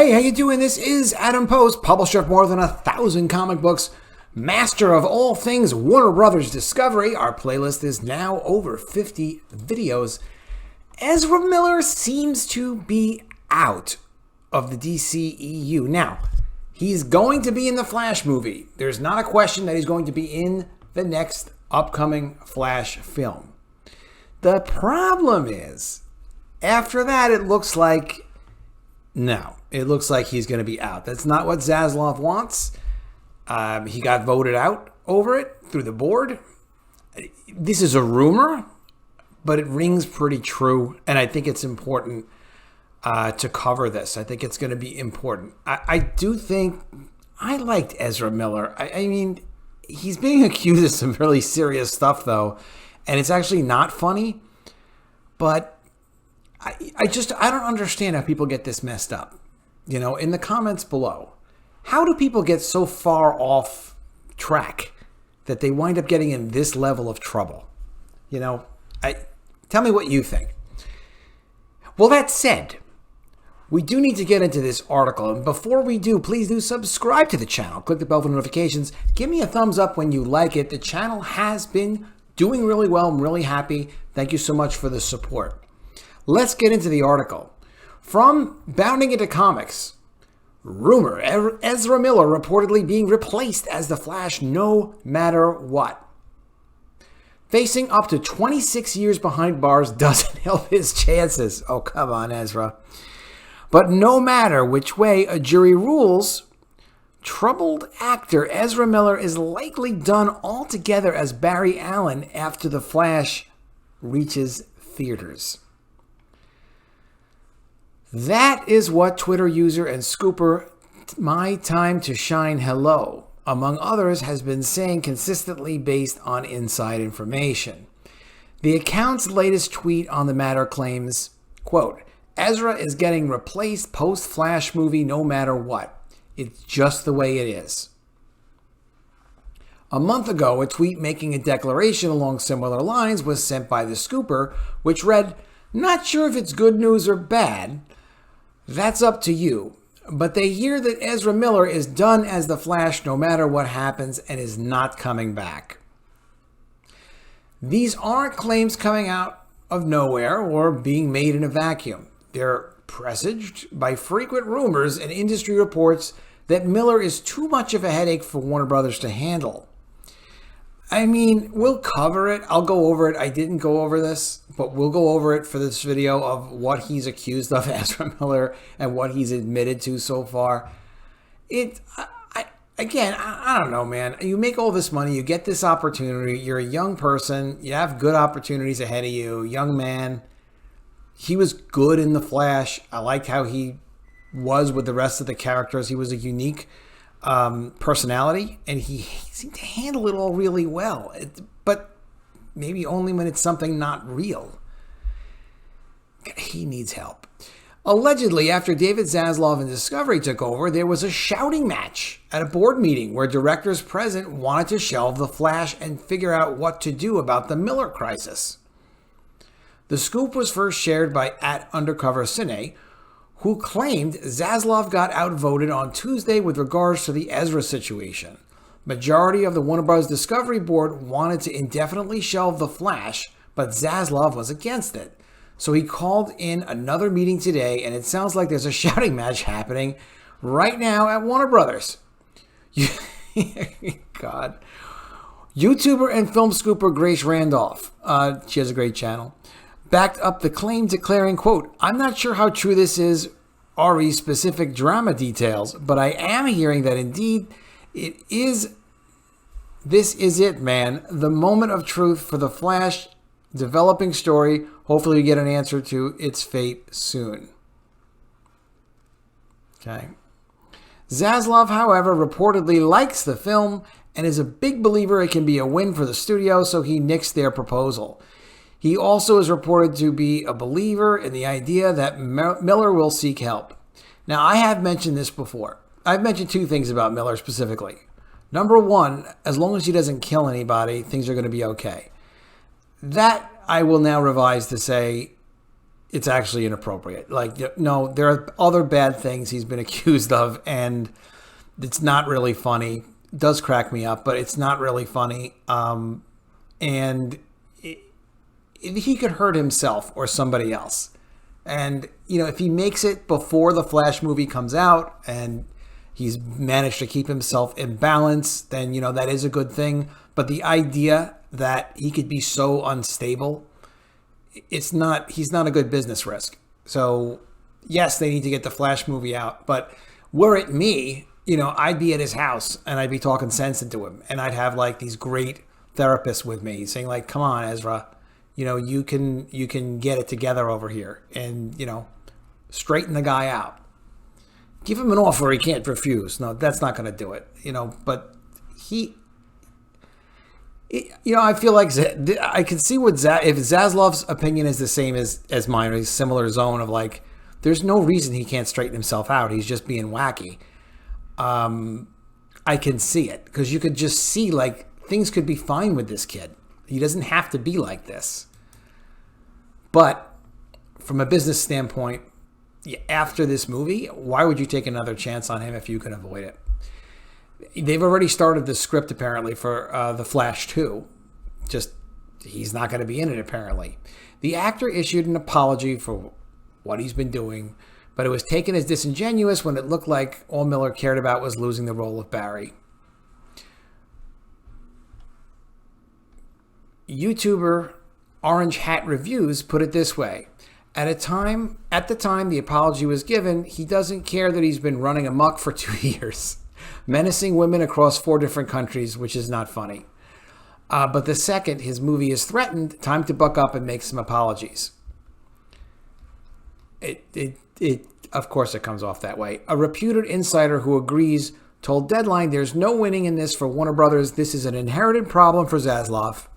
Hey, how you doing? This is Adam Post, publisher of more than 1,000 comic books, master of all things Warner Brothers Discovery. Our playlist is now over 50 videos. Ezra Miller seems to be out of the DCEU. Now, he's going to be in the Flash movie. There's not a question that he's going to be in the next upcoming Flash film. The problem is, after that, it looks like he's going to be out. That's not what Zaslav wants. He got voted out over it through the board. This is a rumor, but it rings pretty true, and I think it's important to cover this. I think it's going to be important. I do think I liked Ezra Miller. I mean, he's being accused of some really serious stuff, though, and it's actually not funny, but I don't understand how people get this messed up. You know, in the comments below, how do people get so far off track that they wind up getting in this level of trouble? You know, tell me what you think. Well, that said, we do need to get into this article. And before we do, please do subscribe to the channel. Click the bell for notifications. Give me a thumbs up when you like it. The channel has been doing really well. I'm really happy. Thank you so much for the support. Let's get into the article. From Bounding Into Comics, rumor, Ezra Miller reportedly being replaced as the Flash no matter what. Facing up to 26 years behind bars doesn't help his chances. Oh, come on, Ezra. But no matter which way a jury rules, troubled actor Ezra Miller is likely done altogether as Barry Allen after the Flash reaches theaters. That is what Twitter user and scooper My Time to Shine Hello, among others, has been saying consistently based on inside information. The account's latest tweet on the matter claims, quote, Ezra is getting replaced post-Flash movie no matter what. It's just the way it is. A month ago, a tweet making a declaration along similar lines was sent by the scooper, which read, not sure if it's good news or bad. That's up to you. But they hear that Ezra Miller is done as the Flash no matter what happens and is not coming back. These aren't claims coming out of nowhere or being made in a vacuum. They're presaged by frequent rumors and industry reports that Miller is too much of a headache for Warner Brothers to handle. I mean, we'll cover it. I'll go over it. I didn't go over this, but we'll go over it for this video of what he's accused of, Ezra Miller, and what he's admitted to so far. I don't know, man. You make all this money. You get this opportunity. You're a young person. You have good opportunities ahead of you. Young man. He was good in The Flash. I liked how he was with the rest of the characters. He was a unique personality, and he seemed to handle it all really well, but maybe only when it's something not real. He needs help. Allegedly, after David Zaslav and Discovery took over, there was a shouting match at a board meeting where directors present wanted to shelve The Flash and figure out what to do about the Miller crisis. The scoop was first shared by @UndercoverCine, who claimed Zaslav got outvoted on Tuesday with regards to the Ezra situation. Majority of the Warner Bros. Discovery Board wanted to indefinitely shelve The Flash, but Zaslav was against it. So he called in another meeting today, and it sounds like there's a shouting match happening right now at Warner Brothers. God. YouTuber and film scooper Grace Randolph, she has a great channel, backed up the claim, declaring, quote, I'm not sure how true this is, RE's specific drama details, but I am hearing that indeed it is. This is it, man. The moment of truth for the Flash developing story. Hopefully we get an answer to its fate soon. Okay. Zaslav, however, reportedly likes the film and is a big believer it can be a win for the studio, so he nixed their proposal. He also is reported to be a believer in the idea that Miller will seek help. Now, I have mentioned this before. I've mentioned two things about Miller specifically. Number one, as long as he doesn't kill anybody, things are going to be okay. That I will now revise to say it's actually inappropriate. Like, no, there are other bad things he's been accused of, and it's not really funny. It does crack me up, but it's not really funny. And he could hurt himself or somebody else. And, you know, if he makes it before the Flash movie comes out and he's managed to keep himself in balance, then, you know, that is a good thing. But the idea that he could be so unstable, he's not a good business risk. So, yes, they need to get the Flash movie out. But were it me, you know, I'd be at his house and I'd be talking sense into him. And I'd have like these great therapists with me saying like, come on, Ezra, you know, you can get it together over here and, you know, straighten the guy out. Give him an offer he can't refuse. No, that's not going to do it, you know, but you know, I feel like I can see what if Zaslav's opinion is the same as mine, or a similar zone of like, there's no reason he can't straighten himself out. He's just being wacky. I can see it because you could just see like things could be fine with this kid. He doesn't have to be like this. But from a business standpoint, after this movie, why would you take another chance on him if you can avoid it? They've already started the script apparently for The Flash 2. Just he's not going to be in it apparently. The actor issued an apology for what he's been doing, but it was taken as disingenuous when it looked like all Miller cared about was losing the role of Barry. YouTuber Orange Hat Reviews put it this way. At the time the apology was given, he doesn't care that he's been running amok for 2 years, menacing women across 4 different countries, which is not funny. But the second his movie is threatened, time to buck up and make some apologies. Of course it comes off that way. A reputed insider who agrees told Deadline there's no winning in this for Warner Brothers. This is an inherited problem for Zaslav.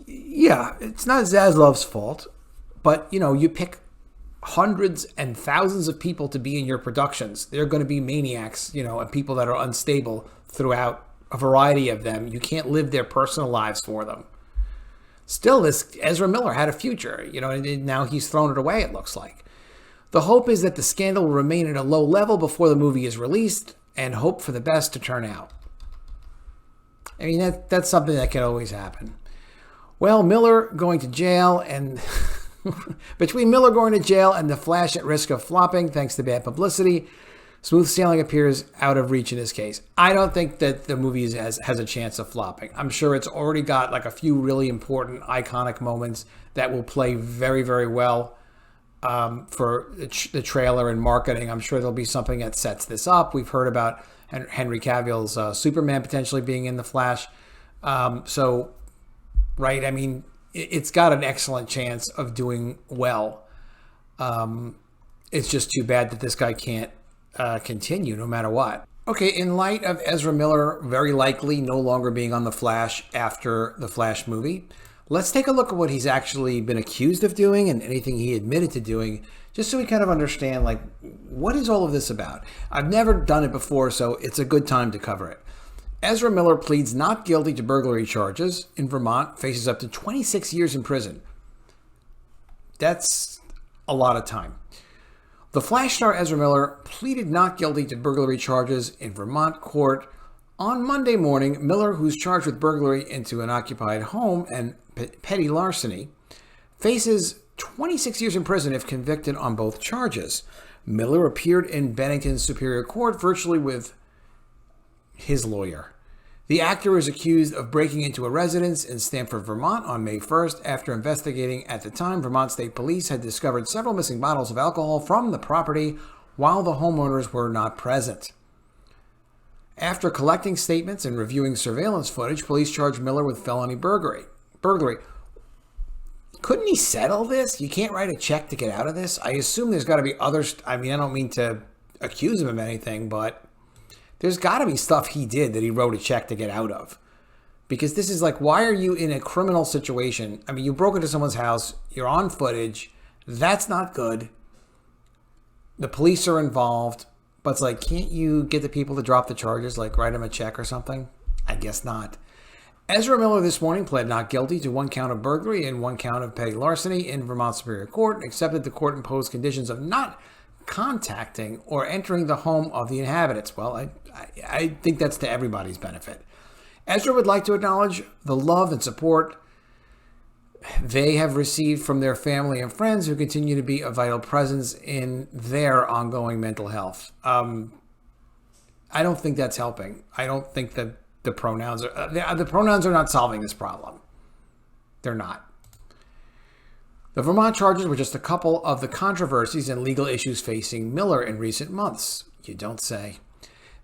Yeah, it's not Zaslav's fault, but, you know, you pick hundreds and thousands of people to be in your productions. They're going to be maniacs, you know, and people that are unstable throughout a variety of them. You can't live their personal lives for them. Still, this Ezra Miller had a future, you know, and now he's thrown it away, it looks like. The hope is that the scandal will remain at a low level before the movie is released, and hope for the best to turn out. I mean, that's something that can always happen. Well, Miller going to jail and between Miller going to jail and The Flash at risk of flopping thanks to bad publicity, smooth sailing appears out of reach in this case. I don't think that the movie has a chance of flopping. I'm sure it's already got like a few really important, iconic moments that will play very, very well for the trailer and marketing. I'm sure there'll be something that sets this up. We've heard about Henry Cavill's Superman potentially being in The Flash. Right, I mean, it's got an excellent chance of doing well. It's just too bad that this guy can't continue no matter what. Okay, in light of Ezra Miller very likely no longer being on The Flash after the Flash movie, let's take a look at what he's actually been accused of doing and anything he admitted to doing, just so we kind of understand, like, what is all of this about? I've never done it before, so it's a good time to cover it. Ezra Miller pleads not guilty to burglary charges in Vermont, faces up to 26 years in prison. That's a lot of time. The Flash star Ezra Miller pleaded not guilty to burglary charges in Vermont court on Monday morning. Miller, who's charged with burglary into an occupied home and petty larceny, faces 26 years in prison if convicted on both charges. Miller appeared in Bennington's Superior Court virtually with his lawyer. The actor is accused of breaking into a residence in Stamford, Vermont on May 1st after investigating. At the time, Vermont State Police had discovered several missing bottles of alcohol from the property while the homeowners were not present. After collecting statements and reviewing surveillance footage, police charged Miller with felony burglary. Couldn't he settle this? You can't write a check to get out of this? I assume there's got to be others. I mean, I don't mean to accuse him of anything, but there's got to be stuff he did that he wrote a check to get out of. Because this is like, why are you in a criminal situation? I mean, you broke into someone's house. You're on footage. That's not good. The police are involved. But it's like, can't you get the people to drop the charges? Like, write them a check or something? I guess not. Ezra Miller this morning pled not guilty to 1 count of burglary and 1 count of petty larceny in Vermont Superior Court, and accepted the court imposed conditions of not contacting or entering the home of the inhabitants. Well, I think that's to everybody's benefit. Ezra would like to acknowledge the love and support they have received from their family and friends who continue to be a vital presence in their ongoing mental health. I don't think that's helping. I don't think that the pronouns are not solving this problem. They're not. The Vermont charges were just a couple of the controversies and legal issues facing Miller in recent months. You don't say.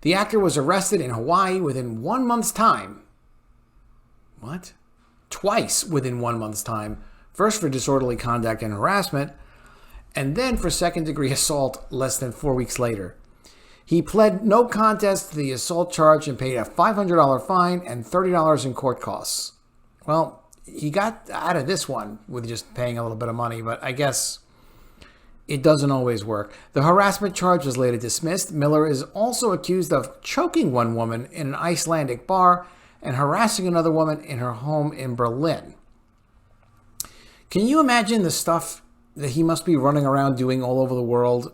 The actor was arrested in Hawaii within 1 month's time. What? Twice within 1 month's time. First for disorderly conduct and harassment, and then for second-degree assault less than 4 weeks later. He pled no contest to the assault charge and paid a $500 fine and $30 in court costs. Well, he got out of this one with just paying a little bit of money, but I guess it doesn't always work. The harassment charge was later dismissed. Miller is also accused of choking one woman in an Icelandic bar and harassing another woman in her home in Berlin. Can you imagine the stuff that he must be running around doing all over the world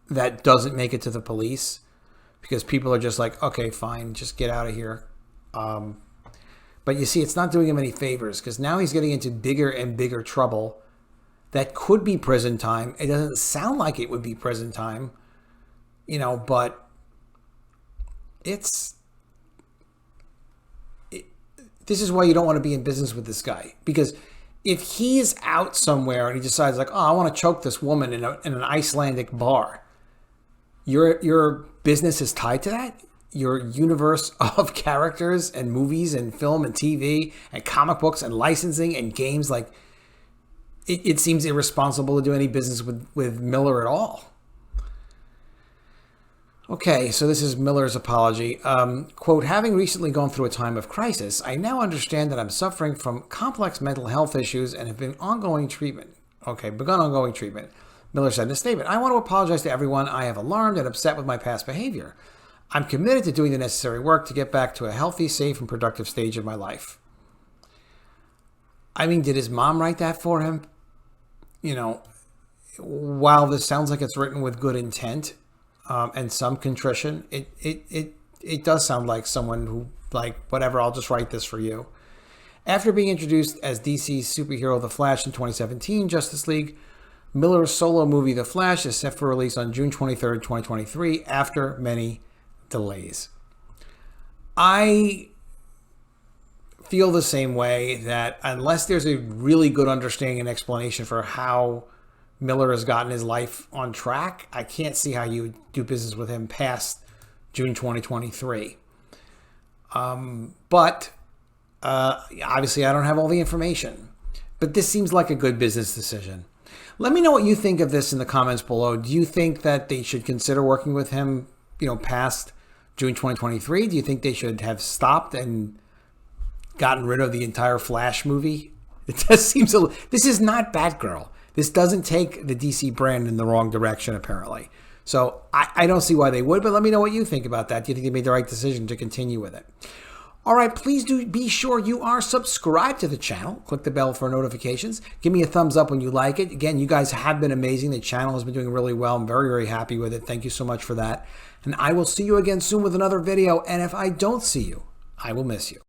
that doesn't make it to the police? Because people are just like, okay, fine, just get out of here. But you see, it's not doing him any favors, because now he's getting into bigger and bigger trouble that could be prison time. It doesn't sound like it would be prison time, but this is why you don't want to be in business with this guy. Because if he's out somewhere and he decides like, oh, I want to choke this woman in an Icelandic bar, your business is tied to that? Your universe of characters and movies and film and TV and comic books and licensing and games, like it seems irresponsible to do any business with Miller at all. Okay, so this is Miller's apology. Quote, having recently gone through a time of crisis, I now understand that I'm suffering from complex mental health issues and have begun ongoing treatment. Miller said in a statement, I want to apologize to everyone I have alarmed and upset with my past behavior. I'm committed to doing the necessary work to get back to a healthy, safe, and productive stage of my life. I mean, did his mom write that for him? While this sounds like it's written with good intent and some contrition, it does sound like someone who, like, whatever, I'll just write this for you. After being introduced as DC's superhero The Flash in 2017 Justice League, Miller's solo movie The Flash is set for release on June 23rd, 2023, after many delays. I feel the same way, that unless there's a really good understanding and explanation for how Miller has gotten his life on track, I can't see how you would do business with him past June 2023. But obviously I don't have all the information, but this seems like a good business decision. Let me know what you think of this in the comments below. Do you think that they should consider working with him, past June 2023? Do you think they should have stopped and gotten rid of the entire Flash movie? It just seems this is not Batgirl. This doesn't take the DC brand in the wrong direction, apparently. So I don't see why they would, but let me know what you think about that. Do you think they made the right decision to continue with it? All right, please do be sure you are subscribed to the channel. Click the bell for notifications. Give me a thumbs up when you like it. Again, you guys have been amazing. The channel has been doing really well. I'm very, very happy with it. Thank you so much for that. And I will see you again soon with another video. And if I don't see you, I will miss you.